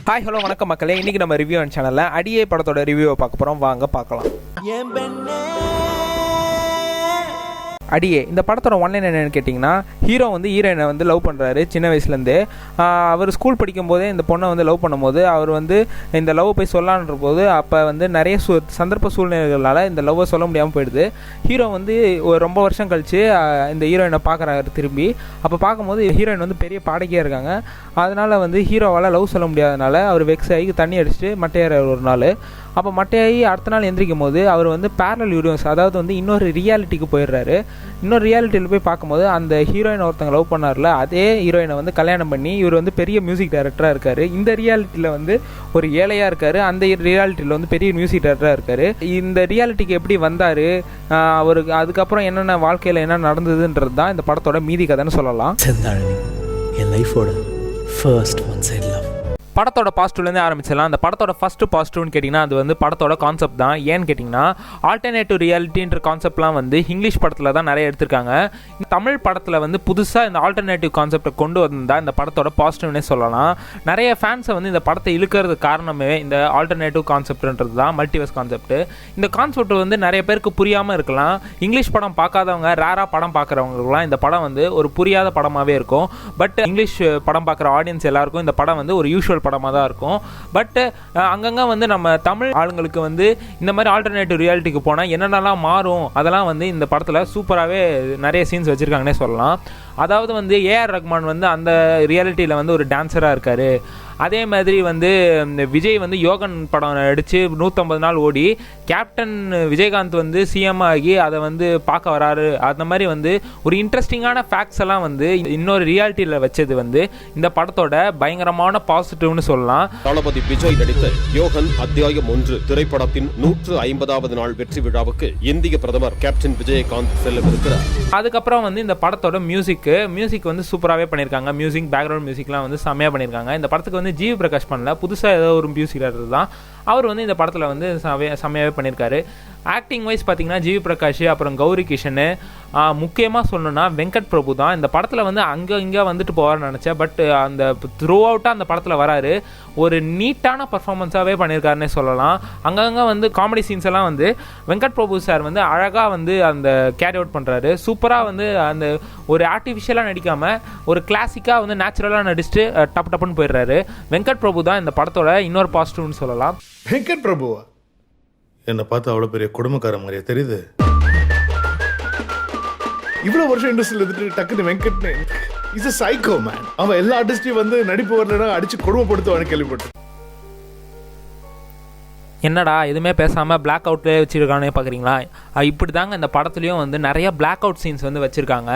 Hi hello வணக்கம் மக்களே. இன்றைக்கி நம்ம ரிவ்யூ சேனலில் அடியே படத்தோட ரிவ்யூவை பார்க்க போகிறோம். வாங்க பார்க்கலாம். அடியே இந்த படத்தோட ஒன்லைன் என்னென்னு கேட்டிங்கன்னா, ஹீரோ வந்து ஹீரோயினை வந்து லவ் பண்ணுறாரு சின்ன வயசுலேருந்து. அவர் ஸ்கூல் படிக்கும்போதே இந்த பொண்ணை வந்து லவ் பண்ணும்போது அவர் வந்து இந்த லவ் போய் சொல்லான்ற போது அப்போ வந்து நிறைய சந்தர்ப்ப சூழ்நிலைகளால் இந்த லவ்வை சொல்ல முடியாமல் போயிடுது. ஹீரோ வந்து ஒரு ரொம்ப வருஷம் கழித்து இந்த ஹீரோயினை பார்க்குறாரு திரும்பி. அப்போ பார்க்கும்போது ஹீரோயின் வந்து பெரிய பாடகியாக இருக்காங்க. அதனால் வந்து ஹீரோவால் லவ் சொல்ல முடியாதனால அவர் வெக்ஸ் ஆகி தண்ணி அடிச்சுட்டு மட்டையார் ஒரு நாள். அப்போ மட்டையாகி அடுத்த நாள் எந்திரிக்கும் போது அவர் வந்து பேரலல் யூனிவர்ஸ், அதாவது வந்து இன்னொரு ரியாலிட்டிக்கு போயிடுறாரு. இன்னொரு ரியாலிட்டியில் போய் பார்க்கும்போது அந்த ஹீரோயினை ஒருத்தங்க லவ் பண்ணார்ல, அதே ஹீரோயினை வந்து கல்யாணம் பண்ணி இவர் வந்து பெரிய மியூசிக் டைரக்டராக இருக்கார். இந்த ரியாலிட்டியில் வந்து ஒரு ஏழையாக இருக்கார், அந்த ரியாலிட்டியில் வந்து பெரிய மியூசிக் டைரக்டராக இருக்கார். இந்த ரியாலிட்டிக்கு எப்படி வந்தார், அவருக்கு அதுக்கப்புறம் என்னென்ன வாழ்க்கையில் என்ன நடந்ததுன்றது தான் இந்த படத்தோட மீதி கதைன்னு சொல்லலாம். என் லைஃபோட ஃபர்ஸ்ட் ஒன் சைட் லவ். படத்தோட பாசிட்டிவ்லேருந்து ஆரம்பிச்சிடலாம். அந்த படத்தோட ஃபஸ்ட்டு பாசிட்டிவ்னு கேட்டிங்கன்னா அது வந்து படத்தோட கான்செப்ட் தான். ஏன்னு கேட்டிங்கன்னா, ஆல்டர்னேட்டிவ் ரியாலிட்டின்ற கான்செப்ட்லாம் வந்து இங்கிலீஷ் படத்தில் தான் நிறைய எடுத்திருக்காங்க. தமிழ் படத்தில் வந்து புதுசாக இந்த ஆல்டர்னேட்டிவ் கான்செப்டை கொண்டு வந்தால் இந்த படத்தோட பாசிட்டிவ்னே சொல்லலாம். நிறைய ஃபேன்ஸை வந்து இந்த படத்தை இழுக்கிறது காரணமே இந்த ஆல்டர்னேட்டிவ் கான்செப்ட்ன்றது தான், மல்டிவர்ஸ் கான்செப்ட். இந்த கான்செப்ட் வந்து நிறைய பேருக்கு புரியாமல் இருக்கலாம். இங்கிலீஷ் படம் பார்க்காதவங்க, ரேராக படம் பார்க்குறவங்களுக்குலாம் இந்த படம் வந்து ஒரு புரியாத படமாகவே இருக்கும். பட் இங்கிலீஷ் படம் பார்க்குற ஆடியன்ஸ் எல்லாருக்கும் இந்த படம் வந்து ஒரு யூஷுவல் படமாக தான் இருக்கும். பட் அங்கங்கே வந்து நம்ம தமிழ் ஆளுங்களுக்கு வந்து இந்த மாதிரி ஆல்டர்னேட்டிவ் ரியாலிட்டிக்கு போனால் என்னென்னலாம் மாறும் அதெல்லாம் வந்து இந்த படத்தில் சூப்பராகவே நிறைய சீன்ஸ் வச்சுருக்காங்கன்னே சொல்லலாம். அதாவது வந்து ஏஆர் ரஹ்மான் வந்து அந்த ரியாலிட்டியில் வந்து ஒரு டான்ஸராக இருக்கார். அதே மாதிரி வந்து விஜய் வந்து யோகன் படம் நடித்து 150 நாள் ஓடி கேப்டன் விஜயகாந்த் வந்து சிஎம் ஆகி அதை வந்து பார்க்க வராரு. அந்த மாதிரி வந்து ஒரு இன்ட்ரெஸ்டிங்கான ஃபேக்ட்ஸ் எல்லாம் வந்து இன்னொரு ரியாலிட்டியில் வச்சது வந்து இந்த படத்தோட பயங்கரமான பாசிட்டிவ்னு சொல்லலாம். தளபதி விஜய் நடித்த யோகன் அத்தியாயம் 1 திரைப்படத்தின் 150வது நாள் வெற்றி விழாவுக்கு இந்திய பிரதமர் கேப்டன் விஜயகாந்த் செல்லவிருக்கிறார். அதுக்கப்புறம் வந்து இந்த படத்தோட மியூசிக் வந்து சூப்பராகவே பண்ணியிருக்காங்க. மியூசிக் பேக்ரவுண்ட் மியூசிக்லாம் வந்து செம்மையாக பண்ணியிருக்காங்க. இந்த படத்துக்கு வந்து ஜிவி பிரகாஷ் பண்ணல, புதுசாக ஏதோ ஒரு மியூசிக் டைரக்டர் தான் அவர் வந்து இந்த படத்தில் வந்து செம்மையாகவே பண்ணியிருக்காரு. ஆக்டிங் வைஸ் பார்த்தீங்கன்னா ஜிவி பிரகாஷ், அப்புறம் கௌரி கிஷனு, முக்கியமாக சொல்லணும்னா வெங்கட் பிரபு தான் இந்த படத்தில் வந்து அங்கே இங்கே வந்துட்டு போவார்னு நினச்சேன். பட் அந்த த்ரூ அவுட்டாக அந்த படத்தில் வராரு. ஒரு நீட்டான பர்ஃபார்மன்ஸாகவே பண்ணியிருக்காருன்னே சொல்லலாம். அங்கங்கே வந்து காமெடி சீன்ஸ் எல்லாம் வந்து வெங்கட் பிரபு சார் வந்து அழகாக வந்து அந்த கேரி அவுட் பண்ணுறாரு. சூப்பராக வந்து அந்த ஒரு ஆர்டிஃபிஷியலாக நடிக்காமல் ஒரு கிளாசிக்காக வந்து நேச்சுரலாக நடிச்சுட்டு டப்புன்னு போயிடுறாரு. வெங்கட் பிரபு தான் இந்த படத்தோட இன்னொரு பாசிட்டிவ்னு சொல்லலாம். வெங்கட் பிரபுவா என்னை பார்த்து அவ்வளோ பெரிய குடும்பக்கார மாதிரியா தெரியுது? இவ்வளோ வருஷம் இண்டஸ்ட்ரியில் இருந்துட்டு டக்குன்னு Venkat is a psycho man. அவன் எல்லா ஆர்டிஸ்டையும் வந்து நடிப்பு வரலன்னா அடிச்சு கொடுமைப்படுத்துவான்னு கேள்விப்பட்டேன். என்னடா எதுவுமே பேசாமல் பிளாக் அவுட்லேயே வச்சுருக்கானே பார்க்குறீங்களா? இப்படி தாங்க இந்த படத்துலையும் வந்து நிறைய பிளாக் அவுட் சீன்ஸ் வந்து வச்சுருக்காங்க.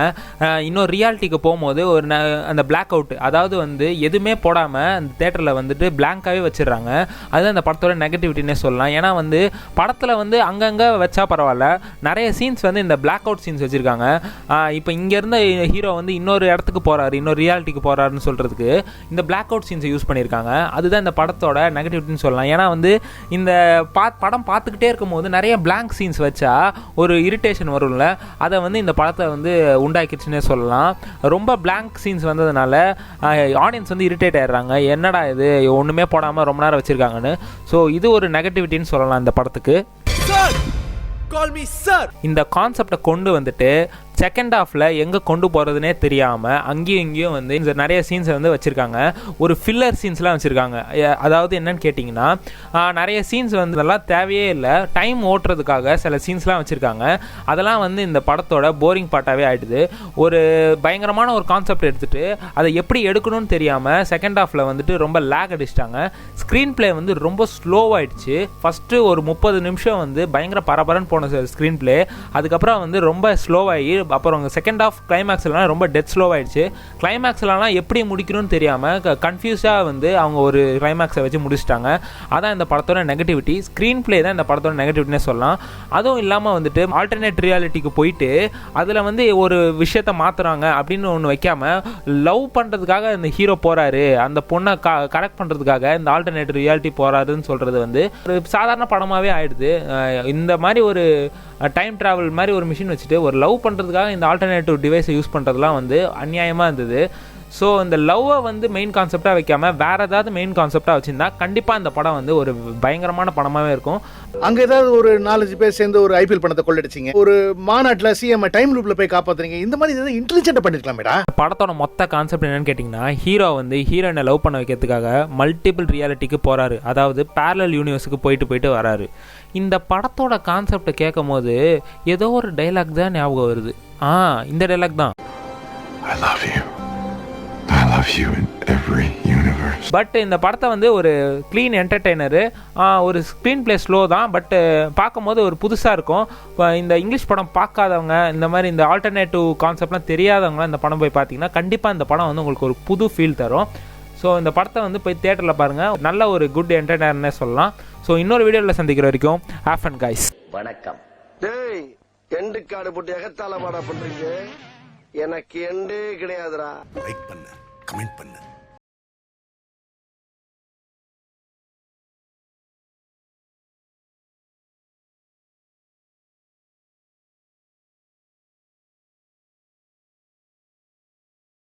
இன்னொரு ரியாலிட்டிக்கு போகும்போது ஒரு அந்த பிளாக் அவுட், அதாவது வந்து எதுவுமே போடாமல் அந்த தேட்டரில் வந்துட்டு பிளாங்காகவே வச்சிடுறாங்க. அதுதான் இந்த படத்தோட நெகட்டிவிட்டினே சொல்லலாம். ஏன்னா வந்து படத்தில் வந்து அங்கங்கே வச்சா பரவாயில்ல, நிறைய சீன்ஸ் வந்து இந்த பிளாக் அவுட் சீன்ஸ் வச்சுருக்காங்க. இப்போ இங்கேருந்து ஹீரோ வந்து இன்னொரு இடத்துக்கு போகிறாரு, இன்னொரு ரியாலிட்டிக்கு போகிறாருன்னு சொல்கிறதுக்கு இந்த பிளாக் அவுட் சீன்ஸை யூஸ் பண்ணியிருக்காங்க. அதுதான் இந்த படத்தோட நெகட்டிவிட்டின்னு சொல்லலாம். ஏன்னா வந்து இந்த படம் பார்த்துக்கிட்டே இருக்கும்போது நிறைய பிளாங்க் சீன்ஸ் வச்சா ஒரு இரிட்டேஷன் வரும்ல, அதை வந்து இந்த படத்தை வந்து உண்டாக்கிடுச்சுன்னே சொல்லலாம். ரொம்ப பிளாங்க் சீன்ஸ் வந்ததுனால ஆடியன்ஸ் வந்து இரிட்டேட் ஆயிடுறாங்க. என்னடா இது ஒன்றுமே போடாமல் ரொம்ப நேரம் வச்சுருக்காங்கன்னு. ஸோ இது ஒரு நெகட்டிவிட்டின்னு சொல்லலாம் இந்த படத்துக்கு. இந்த கான்செப்டை கொண்டு வந்துட்டு செகண்ட் ஹாஃபில் எங்கே கொண்டு போகிறதுனே தெரியாமல் அங்கேயும் இங்கேயும் வந்து இந்த நிறைய சீன்ஸை வந்து வச்சுருக்காங்க. ஒரு ஃபில்லர் சீன்ஸ்லாம் வச்சுருக்காங்க. அதாவது என்னன்னு கேட்டிங்கன்னா, நிறைய சீன்ஸ் வந்து இதெல்லாம் தேவையே இல்லை, டைம் ஓட்டுறதுக்காக சில சீன்ஸ்லாம் வச்சுருக்காங்க. அதெல்லாம் வந்து இந்த படத்தோட போரிங் பார்ட்டாகவே ஆகிடுது. ஒரு பயங்கரமான ஒரு கான்செப்ட் எடுத்துகிட்டு அதை எப்படி எடுக்கணும்னு தெரியாமல் செகண்ட் ஹாஃபில் வந்துட்டு ரொம்ப லேக் அடிச்சிட்டாங்க. ஸ்க்ரீன் பிளே வந்து ரொம்ப ஸ்லோவாகிடுச்சு. ஃபஸ்ட்டு ஒரு 30 நிமிஷம் வந்து பயங்கர பரபரன்னு போன ஸ்க்ரீன் பிளே, அதுக்கப்புறம் வந்து ரொம்ப ஸ்லோவாகி அப்புறம் செகண்ட் ஆஃப் கிளைமேக்ஸ்லாம் ரொம்ப டெத் ஸ்லோவாகிடுச்சு. கிளைமேக்ஸ்லாம் எப்படி முடிக்கணும்னு தெரியாமல் கன்ஃபியூஸாக வந்து அவங்க ஒரு கிளைமேக்ஸை வச்சு முடிச்சிட்டாங்க. அதான் இந்த படத்தோட நெகட்டிவிட்டி. ஸ்க்ரீன் பிளே தான் இந்த படத்தோட நெகட்டிவிட்டினே சொல்லலாம். அதுவும் இல்லாமல் வந்துட்டு ஆல்டர்னேட் ரியாலிட்டிக்கு போயிட்டு அதில் வந்து ஒரு விஷயத்தை மாற்றுறாங்க அப்படின்னு ஒன்று வைக்காமல், லவ் பண்ணுறதுக்காக இந்த ஹீரோ போகிறாரு, அந்த பொண்ணை கரெக்ட் பண்ணுறதுக்காக இந்த ஆல்டர்னேட் ரியாலிட்டி போகிறாருன்னு சொல்கிறது வந்து ஒரு சாதாரண படமாகவே ஆயிடுது. இந்த மாதிரி ஒரு டைம் ட்ராவல் மாதிரி ஒரு மிஷின் வச்சுட்டு ஒரு லவ் பண்ணுறதுக்காக இந்த ஆல்டர்னேட்டிவ் டிவைஸை யூஸ் பண்ணுறதுலாம் வந்து அநியாயமாக இருந்தது. ஸோ இந்த லவ்வை வந்து மெயின் கான்செப்டாக வைக்காமல் வேறு ஏதாவது மெயின் கான்செப்டாக வச்சுருந்தா கண்டிப்பாக இந்த படம் வந்து ஒரு பயங்கரமான படமாகவே இருக்கும். அங்க ஏதாவது ஒரு 4-5 பேர் சேர்ந்து ஒரு ஐபிஎல் பணத்தை கொள்ளடிச்சிங்க, ஒரு மாநாட்டில் சிஎம் டைம் லூப்ல போய் காப்பாத்துறீங்க, இந்த மாதிரி ஏதாவது இன்டெலிஜென்ட்டா பண்ணிருக்கலாமேடா. படத்தோட மொத்த கான்செப்ட் என்னன்னு கேட்டிங்கன்னா, ஹீரோ வந்து ஹீரோயினை லவ் பண்ண வைக்கிறதுக்காக மல்டிபிள் ரியாலிட்டிக்கு போகிறாரு, அதாவது பேரலல் யூனிவர்ஸுக்கு போயிட்டு வராரு. இந்த படத்தோட கான்செப்டை கேட்கும் போது ஏதோ ஒரு டைலாக் தான் ஞாபகம் வருது. இந்த டைலாக் தான், I love you in every universe. But இந்த படத்தை வந்து ஒரு க்ளீன் என்டர்டெய்னரு, ஒரு ஸ்க்ரீன் பிளே ஸ்லோ தான், பட் பார்க்கும்போது ஒரு புதுசாக இருக்கும். இந்த இங்கிலீஷ் படம் பார்க்காதவங்க, இந்த மாதிரி இந்த ஆல்டர்னேட்டிவ் கான்செப்ட்லாம் தெரியாதவங்களாம் இந்த படம் போய் பார்த்தீங்கன்னா கண்டிப்பாக இந்த படம் வந்து உங்களுக்கு ஒரு புது ஃபீல் தரும். ஸோ இந்த படத்தை வந்து போய் தியேட்டரில் பாருங்கள், நல்ல ஒரு குட் என்டர்டெய்னர்னே சொல்லலாம். ஸோ இன்னொரு வீடியோவில் சந்திக்கிற வரைக்கும் ஹேவ் ஃபன் கைஸ். வணக்கம். டேய் எண்டு காடு போட்டு எகத்தால பாடா பண்றீங்க, எனக்கு எண்டே கிடையாதுடா. லைக் பண்ணு, கமெண்ட் பண்ணு,